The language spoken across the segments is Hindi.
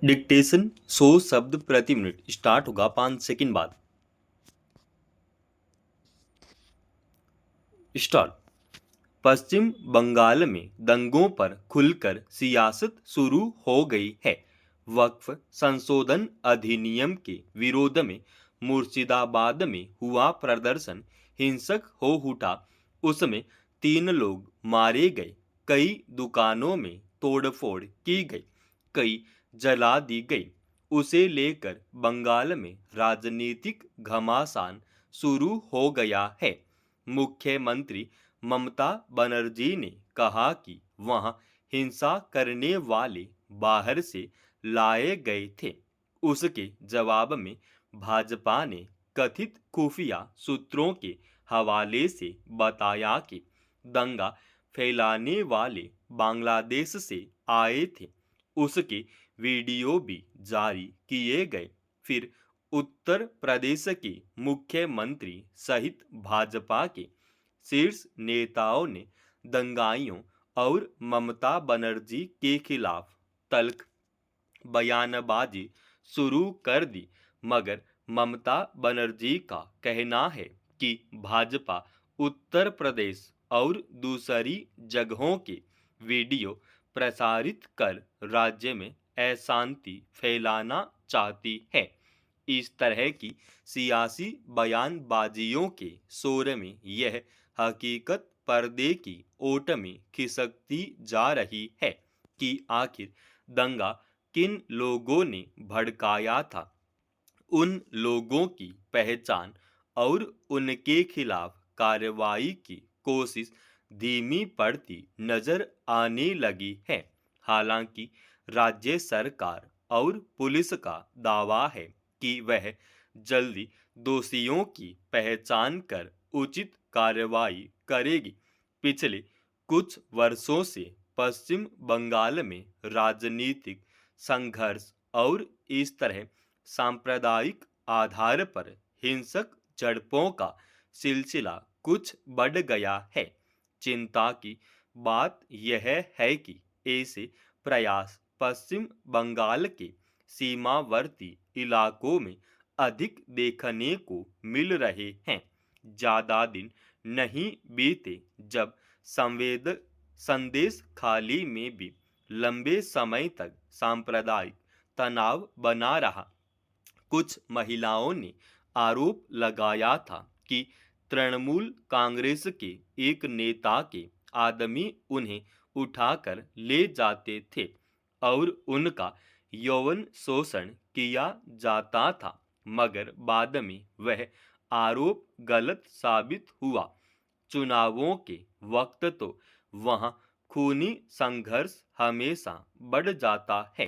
डिक्टेशन 100 शब्द प्रति मिनट स्टार्ट होगा 5 सेकंड बाद। स्टार्ट। पश्चिम बंगाल में दंगों पर खुलकर सियासत शुरू हो गई है। वक्फ संशोधन अधिनियम के विरोध में मुर्शिदाबाद में हुआ प्रदर्शन हिंसक हो उठा। उसमें 3 लोग मारे गए, कई दुकानों में तोड़फोड़ की गई, कई जला दी गई। उसे लेकर बंगाल में राजनीतिक घमासान शुरू हो गया है। मुख्यमंत्री ममता बनर्जी ने कहा कि वहां हिंसा करने वाले बाहर से लाए गए थे। उसके जवाब में भाजपा ने कथित खुफिया सूत्रों के हवाले से बताया कि दंगा फैलाने वाले बांग्लादेश से आए थे। उसके वीडियो भी जारी किए गए। फिर उत्तर प्रदेश के मुख्यमंत्री सहित भाजपा के शीर्ष नेताओं ने दंगाइयों और ममता बनर्जी के खिलाफ तल्ख बयानबाजी शुरू कर दी। मगर ममता बनर्जी का कहना है कि भाजपा उत्तर प्रदेश और दूसरी जगहों के वीडियो प्रसारित कर राज्य में अशांति फैलाना चाहती है। इस तरह की सियासी बयानबाजियों के शोर में यह हकीकत पर्दे की ओट में खिसकती जा रही है कि आखिर दंगा किन लोगों ने भड़काया था। उन लोगों की पहचान और उनके खिलाफ कार्रवाई की कोशिश धीमी पड़ती नजर आने लगी है। हालांकि राज्य सरकार और पुलिस का दावा है कि वह जल्दी दोषियों की पहचान कर उचित कार्रवाई करेगी। पिछले कुछ वर्षों से पश्चिम बंगाल में राजनीतिक संघर्ष और इस तरह सांप्रदायिक आधार पर हिंसक झड़पों का सिलसिला कुछ बढ़ गया है। चिंता की बात यह है कि ऐसे प्रयास पश्चिम बंगाल के सीमावर्ती इलाकों में अधिक देखने को मिल रहे हैं। ज्यादा दिन नहीं बीते जब संवेद संदेश खाली में भी लंबे समय तक सांप्रदायिक तनाव बना रहा। कुछ महिलाओं ने आरोप लगाया था कि तृणमूल कांग्रेस के एक नेता के आदमी उन्हें उठाकर ले जाते थे और उनका यौन शोषण किया जाता था। मगर बाद में वह आरोप गलत साबित हुआ। चुनावों के वक्त तो वहां खूनी संघर्ष हमेशा बढ़ जाता है।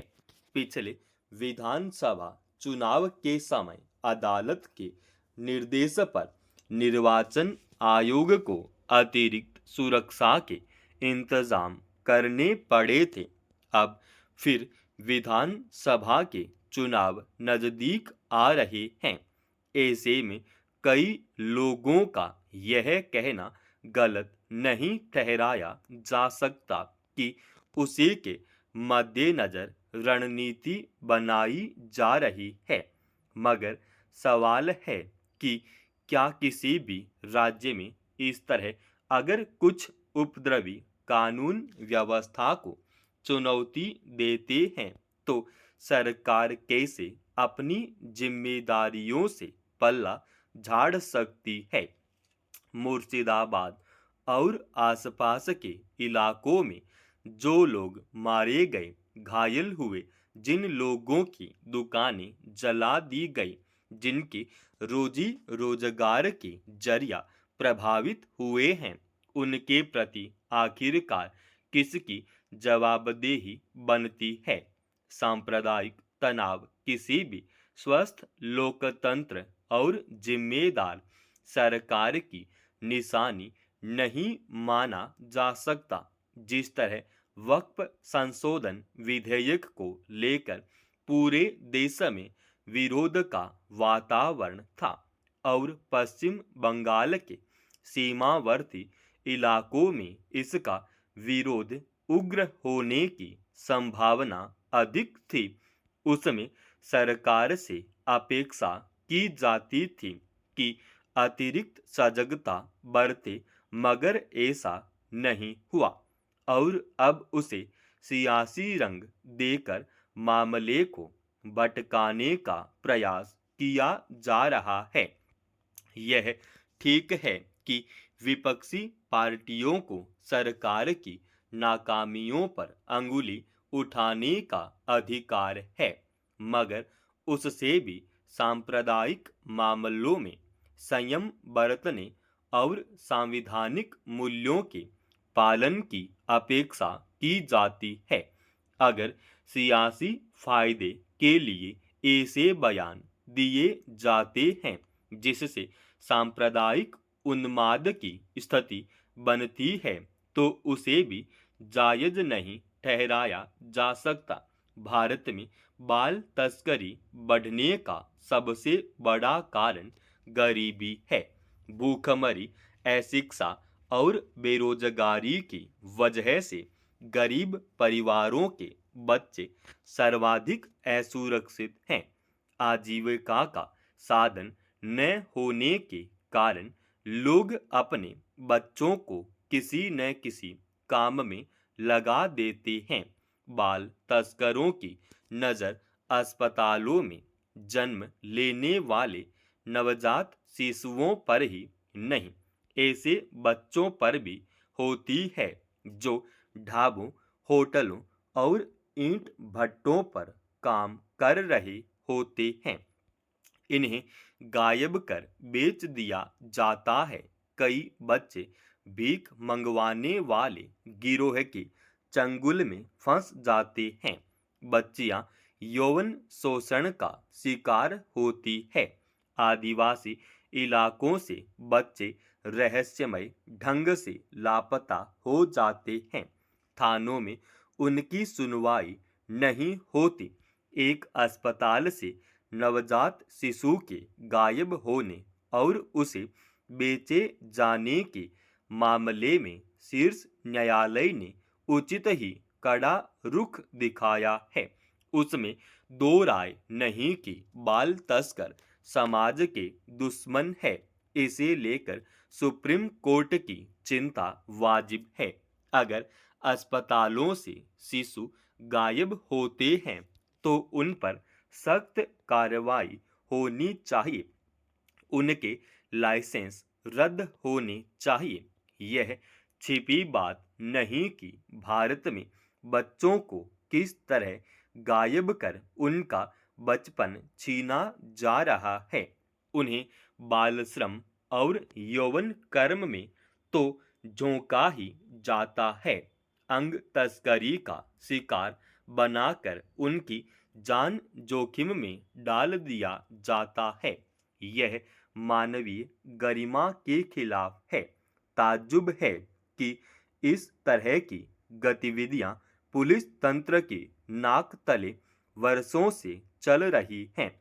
पिछले विधानसभा चुनाव के समय अदालत के निर्देश पर निर्वाचन आयोग को अतिरिक्त सुरक्षा के इंतजाम करने पड़े थे। अब फिर विधानसभा के चुनाव नजदीक आ रहे हैं। ऐसे में कई लोगों का यह कहना गलत नहीं ठहराया जा सकता कि उसी के मद्देनजर रणनीति बनाई जा रही है। मगर सवाल है कि क्या किसी भी राज्य में इस तरह अगर कुछ उपद्रवी कानून व्यवस्था को चुनौती देते हैं तो सरकार कैसे अपनी जिम्मेदारियों से पल्ला झाड़ सकती है। मुर्शिदाबाद और आसपास के इलाकों में जो लोग मारे गए, घायल हुए, जिन लोगों की दुकानें जला दी गई, जिनके रोजी रोजगार के जरिया प्रभावित हुए हैं, उनके प्रति आखिरकार किसकी जवाबदेही बनती है। सांप्रदायिक तनाव किसी भी स्वस्थ लोकतंत्र और जिम्मेदार सरकार की निशानी नहीं माना जा सकता। जिस तरह वक्फ संशोधन विधेयक को लेकर पूरे देश में विरोध का वातावरण था और पश्चिम बंगाल के सीमावर्ती इलाकों में इसका विरोध उग्र होने की संभावना अधिक थी, उसमें सरकार से अपेक्षा की जाती थी कि अतिरिक्त सजगता बरते, मगर ऐसा नहीं हुआ और अब उसे सियासी रंग देकर मामले को भटकाने का प्रयास किया जा रहा है। यह ठीक है कि विपक्षी पार्टियों को सरकार की नाकामियों पर अंगुली उठाने का अधिकार है, मगर उससे भी सांप्रदायिक मामलों में संयम बरतने और संवैधानिक मूल्यों के पालन की अपेक्षा की जाती है। अगर सियासी फायदे के लिए ऐसे बयान दिए जाते हैं जिससे सांप्रदायिक उन्माद की स्थिति बनती है, तो उसे भी जायज नहीं ठहराया जा सकता। भारत में बाल तस्करी बढ़ने का सबसे बड़ा कारण गरीबी है। भूखमरी, अशिक्षा और बेरोजगारी की वजह से गरीब परिवारों के बच्चे सर्वाधिक असुरक्षित हैं। आजीविका का साधन न होने के कारण लोग अपने बच्चों को किसी न किसी काम में लगा देते हैं। बाल तस्करों की नज़र अस्पतालों में जन्म लेने वाले नवजात शिशुओं पर ही नहीं, ऐसे बच्चों पर भी होती है जो ढाबों, होटलों और ईंट भट्टों पर काम कर रहे होते हैं। इन्हें गायब कर बेच दिया जाता है। कई बच्चे भीख मंगवाने वाले गिरोह के चंगुल में फंस जाते हैं। बच्चियां यौन शोषण का शिकार होती है। आदिवासी इलाकों से बच्चे रहस्यमय ढंग से लापता हो जाते हैं। थानों में उनकी सुनवाई नहीं होती। एक अस्पताल से नवजात शिशु के गायब होने और उसे बेचे जाने के मामले में शीर्ष न्यायालय ने उचित ही कड़ा रुख दिखाया है। उसमें दो राय नहीं कि बाल तस्कर समाज के दुश्मन है। इसे लेकर सुप्रीम कोर्ट की चिंता वाजिब है। अगर अस्पतालों से शिशु गायब होते हैं तो उन पर सख्त कार्रवाई होनी चाहिए। उनके लाइसेंस रद्द होने चाहिए। यह छिपी बात नहीं कि भारत में बच्चों को किस तरह गायब कर उनका बचपन छीना जा रहा है। उन्हें बाल श्रम और यौवन कर्म में तो झोंका ही जाता है। अंग तस्करी का शिकार बनाकर उनकी जान जोखिम में डाल दिया जाता है। यह मानवीय गरिमा के खिलाफ है। ताज्जुब है कि इस तरह की गतिविधियां पुलिस तंत्र के नाक तले वर्षों से चल रही हैं।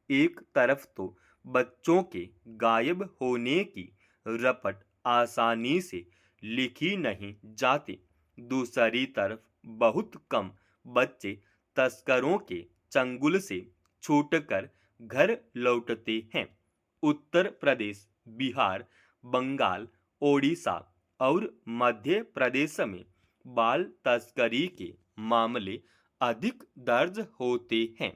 एक तरफ तो बच्चों के गायब होने की रपट आसानी से लिखी नहीं जाती, दूसरी तरफ बहुत कम बच्चे तस्करों के चंगुल से छूटकर घर लौटते हैं। उत्तर प्रदेश, बिहार, बंगाल, ओडिशा और मध्य प्रदेश में बाल तस्करी के मामले अधिक दर्ज होते हैं।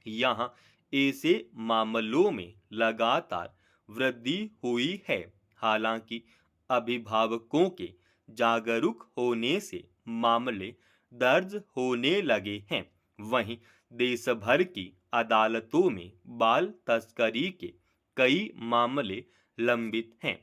यहाँ ऐसे मामलों में लगातार वृद्धि हुई है। हालांकि अभिभावकों के जागरूक होने से मामले दर्ज होने लगे हैं, वहीं देश भर की अदालतों में बाल तस्करी के कई मामले लंबित हैं।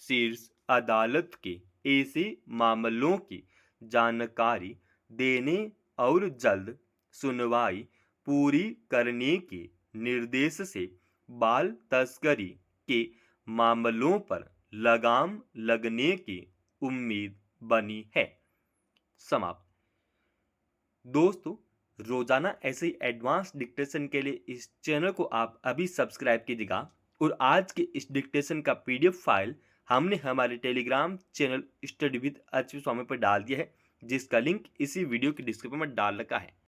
शीर्ष अदालत के ऐसे मामलों की जानकारी देने और जल्द सुनवाई पूरी करने के निर्देश से बाल तस्करी के मामलों पर लगाम लगने की उम्मीद बनी है। समाप्त। दोस्तों, रोजाना ऐसे ही एडवांस डिक्टेशन के लिए इस चैनल को आप अभी सब्सक्राइब कीजिएगा और आज के इस डिक्टेशन का पीडीएफ फाइल हमने हमारे Telegram channel study with HP Swami पर डाल दिया है, जिसका लिंक इसी वीडियो के डिस्क्रिप्शन में डाल रखा है।